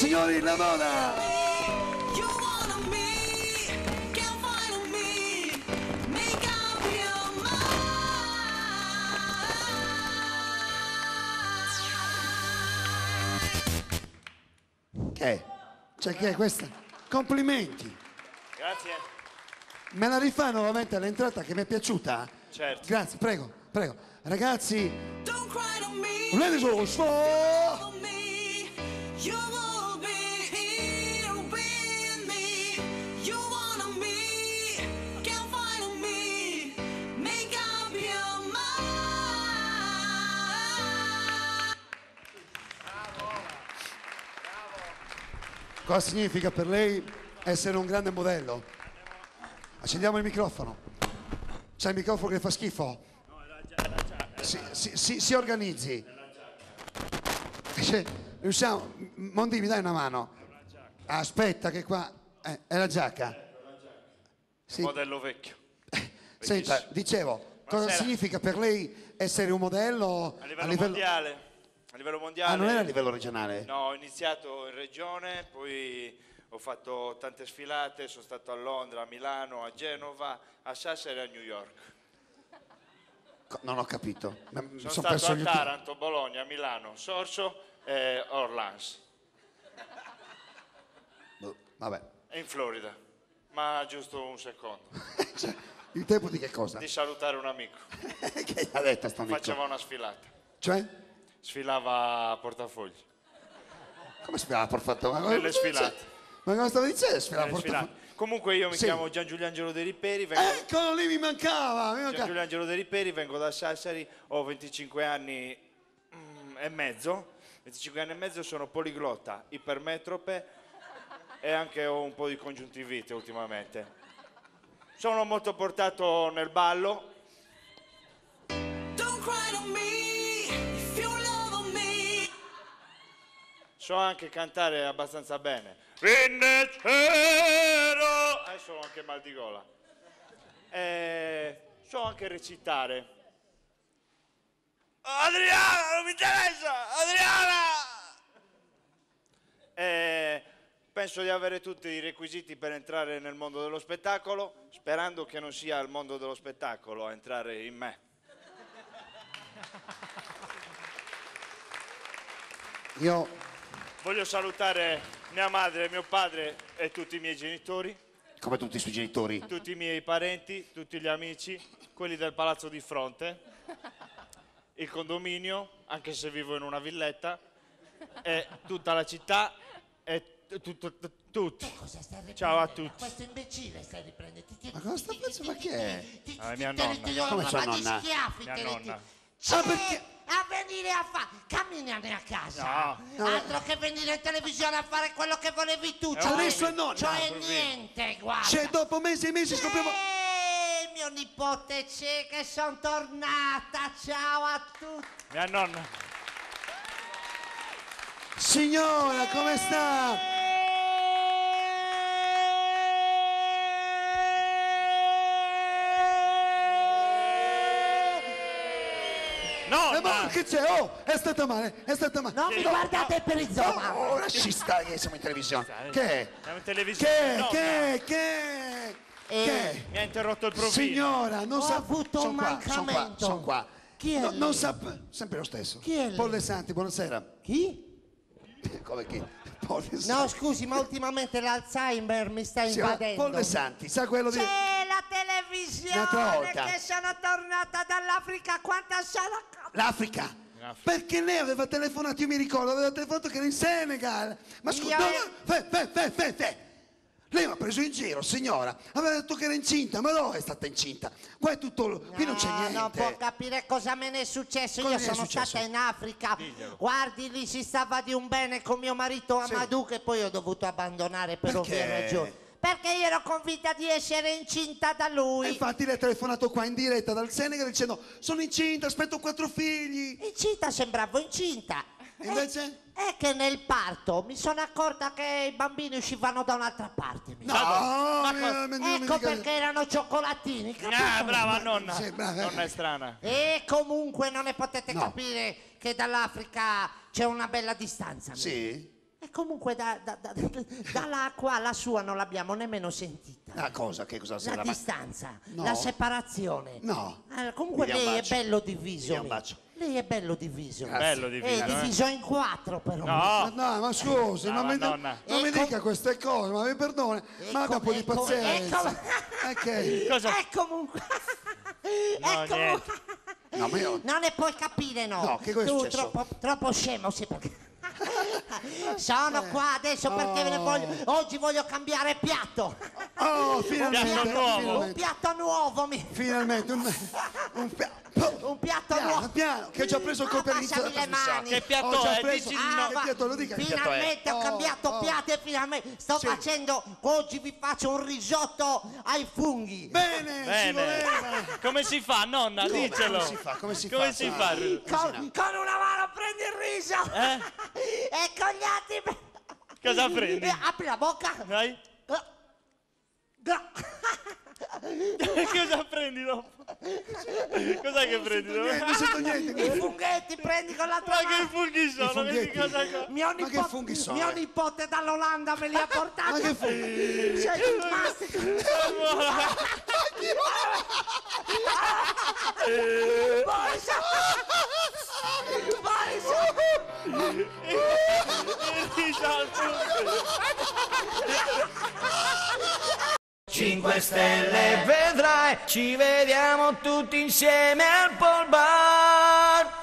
Signori, la moda! Che è? Cioè, che è questa? Complimenti. Grazie. Me la rifà nuovamente all'entrata che mi è piaciuta? Certo. Grazie, prego, prego. Ragazzi, ladies and gentlemen, cosa significa per lei essere un grande modello? Accendiamo il microfono. C'è il microfono che fa schifo? Si organizzi. Riusciamo. Mondi, mi dai una mano? Aspetta che qua è la giacca. Sì. Modello vecchio. Senta, dicevo, cosa significa per lei essere un modello a livello mondiale? A livello mondiale. Ah, non era a livello regionale? No, ho iniziato in regione, poi ho fatto tante sfilate, sono stato a Londra, a Milano, a Genova, a Sassari e a New York. Non ho capito. Sono stato a Taranto, Bologna, Milano, Sorso e Orleans. Vabbè. E in Florida. Ma giusto un secondo. Cioè, il tempo di che cosa? Di salutare un amico. Che ha detto sto amico? Faceva una sfilata. Cioè? Sfilava a portafogli. Come sfilava a portafogli? Nelle sfilate. Ma cosa stava dicendo? Sfilava a portafogli? Comunque io mi chiamo Gian Giuliangelo De Riperi. Eccolo lì, mi mancava. Gian Giuliangelo De Riperi, vengo da Sassari, ho 25 anni e mezzo. 25 anni e mezzo, sono poliglotta, ipermetrope e anche ho un po' di congiuntivite ultimamente. Sono molto portato nel ballo. So anche cantare abbastanza bene. Adesso ho anche mal di gola. So anche recitare. Adriana, non mi interessa! Adriana! Penso di avere tutti i requisiti per entrare nel mondo dello spettacolo, sperando che non sia il mondo dello spettacolo a entrare in me. Io voglio salutare mia madre, mio padre e tutti i miei genitori. Come tutti i suoi genitori? Tutti i miei parenti, tutti gli amici, quelli del palazzo di fronte, il condominio, anche se vivo in una villetta, e tutta la città e tutti. Ciao a tutti. Questo imbecille stai riprendendo. Ma cosa sta facendo? Ma che è? Mia nonna. Come sua nonna? Mia nonna. Perché? A venire a fare, camminare a casa. No. Altro che venire in televisione a fare quello che volevi tu. Adesso è nonna. Cioè niente, guarda. Cioè dopo mesi e mesi scopriamo. Mio nipote c'è che sono tornata. Ciao a tutti. Mia nonna. Signora, come sta? Nonna! Che c'è? Oh, è stata male, è stata male. Non mi guardate per il zoma. Oh, lasci stare che siamo in televisione. Che è? Siamo in televisione. Che? Mi ha interrotto il profilo. Signora, non Ho sa... avuto un mancamento. Sono qua. Chi è lei? Non sa... Sempre lo stesso. Chi è lei? Polle Santi, buonasera. Chi? Come chi? Polle Santi. No, scusi, ma ultimamente l'Alzheimer mi sta invadendo. Polle Santi, sa quello di... C'è la televisione che sono tornata dall'Africa. Quanta sarà? L'Africa. Perché lei aveva telefonato, io mi ricordo, aveva telefonato che era in Senegal. Ma scusa, lei mi ha preso in giro, signora. Aveva detto che era incinta, ma dove è stata incinta? Qua è tutto, qui non c'è niente. Non può capire cosa me ne è successo. Cosa Io ne è sono successo? stata in Africa. Diglielo. Guardi, lì si stava di un bene con mio marito Amadou, che poi ho dovuto abbandonare per ovvie ragioni. Perché io ero convinta di essere incinta da lui. E infatti lei ha telefonato qua in diretta dal Senegal dicendo sono incinta, aspetto 4 figli. Incinta, sembravo incinta. Invece? È che nel parto mi sono accorta che i bambini uscivano da un'altra parte. Ecco perché erano cioccolatini. Brava nonna. Sì, brava. Nonna è strana. E comunque non ne potete capire che dall'Africa c'è una bella distanza. Sì? E comunque dall'acqua la sua non l'abbiamo nemmeno sentita. Ah, cosa? Che cosa La sarà? distanza, No. la separazione. No. Comunque Mi dia un lei è bacio. bello diviso. Mi dia un bacio. Lei è bello diviso. Bello diviso, È diviso in 4 però. No, No, ma scusi, No, ma Madonna. non mi Ecco. dica queste cose, ma mi perdoni, ma abbia un po' di Ecco, pazienza. Ok. cosa? E comunque. No, e comunque. No, ma io... Non ne puoi capire, no. No, che cosa è Tu successo? troppo scemo, sì, perché... Sono qua adesso perché ve ne oggi voglio cambiare piatto. Oh, finalmente, Piatto nuovo. Un finalmente, piatto nuovo, finalmente, un un piatto piano, nuovo. piano, che ho già preso il colpo all'inizio della Passami le trasmissione. mani. Che piatto Ho già è? preso- Dici di Ah, no. che piatto lo dica? Che piatto è? Finalmente ho cambiato piatto e finalmente sto Sì. facendo, oggi vi faccio un risotto ai funghi. Bene, ci Bene. voleva. Come si fa, nonna? Dicelo. Come si fa? Come si Come fa? si fa? Con una mano prendi il riso e con gli altri Cosa prendi? apri la bocca. Dai. Cosa prendi dopo? Cos'è che prendi dopo? Non sento niente. I funghetti prendi con l'altra Ma che mano. funghi sono? funghetti. Vedi cosa qua? Mio Ma che funghi sono? Mio nipote dall'Olanda me li ha portati. Ma che funghi? C'è il mastico. Cinque Stelle vedrai, ci vediamo tutti insieme al Pol Bar.